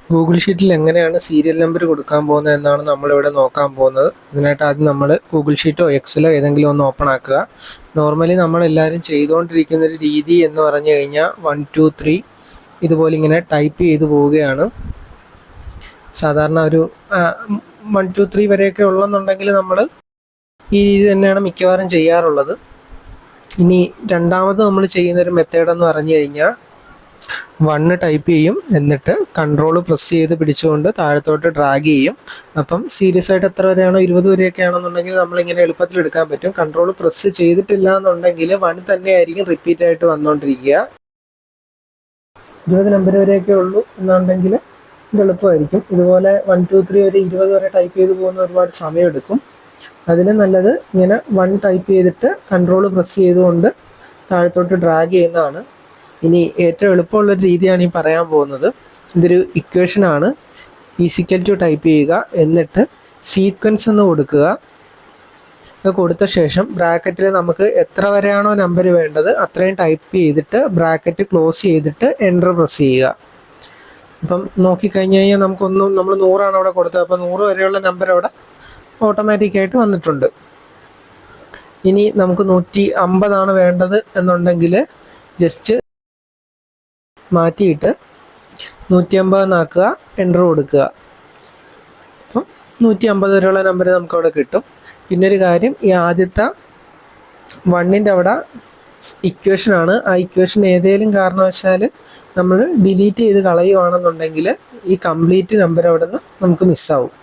Google ഷീറ്റിൽ എങ്ങനെയാണ് serial number കൊടുക്കാൻ പോകുന്നത് എന്നാണ് നമ്മളിവിടെ നോക്കാൻ പോകുന്നത്. ഇതിനായിട്ട് ആദ്യം നമ്മൾ ഗൂഗിൾ ഷീറ്റോ എക്സലോ ഏതെങ്കിലും ഒന്ന് ഓപ്പൺ ആക്കുക. നോർമലി നമ്മളെല്ലാവരും ചെയ്തുകൊണ്ടിരിക്കുന്ന ഒരു രീതി എന്ന് പറഞ്ഞു കഴിഞ്ഞാൽ 1 2 3 ഇതുപോലെ ഇങ്ങനെ ടൈപ്പ് ചെയ്ത് പോവുകയാണ്. സാധാരണ ഒരു 1 2 3 വരെയൊക്കെ ഉള്ളെന്നുണ്ടെങ്കിൽ നമ്മൾ ഈ രീതി തന്നെയാണ് മിക്കവാറും ചെയ്യാറുള്ളത്. ഇനി രണ്ടാമത് നമ്മൾ ചെയ്യുന്നൊരു മെത്തേഡ് എന്ന് പറഞ്ഞു കഴിഞ്ഞാൽ 1 ടൈപ്പ് ചെയ്യും, എന്നിട്ട് കൺട്രോൾ പ്രസ് ചെയ്ത് പിടിച്ചുകൊണ്ട് താഴത്തോട്ട് ഡ്രാഗ് ചെയ്യും. അപ്പം സീരിയസ് ആയിട്ട് എത്ര വരെയാണോ 20 വരെയൊക്കെ ആണെന്നുണ്ടെങ്കിൽ നമ്മളിങ്ങനെ എളുപ്പത്തിൽ എടുക്കാൻ പറ്റും. കൺട്രോൾ പ്രസ് ചെയ്തിട്ടില്ല എന്നുണ്ടെങ്കിൽ 1 തന്നെ ആയിരിക്കും റിപ്പീറ്റ് ആയിട്ട് വന്നുകൊണ്ടിരിക്കുക. 20 നമ്പർ വരെയൊക്കെ ഉള്ളൂ എന്നുണ്ടെങ്കിൽ ഇത് എളുപ്പമായിരിക്കും. ഇതുപോലെ 1 2 3 വരെ 20 വരെ ടൈപ്പ് ചെയ്ത് പോകുന്ന ഒരുപാട് സമയമെടുക്കും. അതിന് നല്ലത് ഇങ്ങനെ 1 ടൈപ്പ് ചെയ്തിട്ട് കൺട്രോൾ പ്രസ് ചെയ്തുകൊണ്ട് താഴത്തോട്ട് ഡ്രാഗ് ചെയ്യുന്നതാണ്. ഇനി ഏറ്റവും എളുപ്പമുള്ളൊരു രീതിയാണ് ഈ പറയാൻ പോകുന്നത്. ഇതൊരു ഇക്വേഷനാണ്. ഈസിക്കൽ ടു ടൈപ്പ് ചെയ്യുക, എന്നിട്ട് സീക്വൻസ് എന്ന് കൊടുക്കുക. അത് കൊടുത്ത ശേഷം ബ്രാക്കറ്റിൽ നമുക്ക് എത്ര വരെയാണോ നമ്പർ വേണ്ടത് അത്രയും ടൈപ്പ് ചെയ്തിട്ട് ബ്രാക്കറ്റ് ക്ലോസ് ചെയ്തിട്ട് എൻ്റർ പ്രസ് ചെയ്യുക. അപ്പം നോക്കിക്കഴിഞ്ഞ് കഴിഞ്ഞാൽ നമ്മൾ 100 അവിടെ കൊടുത്തത്. അപ്പോൾ 100 വരെയുള്ള നമ്പർ അവിടെ ഓട്ടോമാറ്റിക്കായിട്ട് വന്നിട്ടുണ്ട്. ഇനി നമുക്ക് 150 വേണ്ടത് എന്നുണ്ടെങ്കിൽ ജസ്റ്റ് മാറ്റിയിട്ട് 150 എന്നാക്കുക, എൻ്റർ കൊടുക്കുക. അപ്പം 150 വരെയുള്ള നമ്പർ നമുക്കവിടെ കിട്ടും. പിന്നെ ഒരു കാര്യം, ഈ ആദ്യത്തെ 1ൻ്റെ അവിടെ ഇക്വേഷനാണ്. ആ ഇക്വേഷൻ ഏതെങ്കിലും കാരണവശാൽ നമ്മൾ ഡിലീറ്റ് ചെയ്ത് കളയുവാണെന്നുണ്ടെങ്കിൽ ഈ കംപ്ലീറ്റ് നമ്പർ അവിടെ നിന്ന് നമുക്ക് മിസ്സാവും.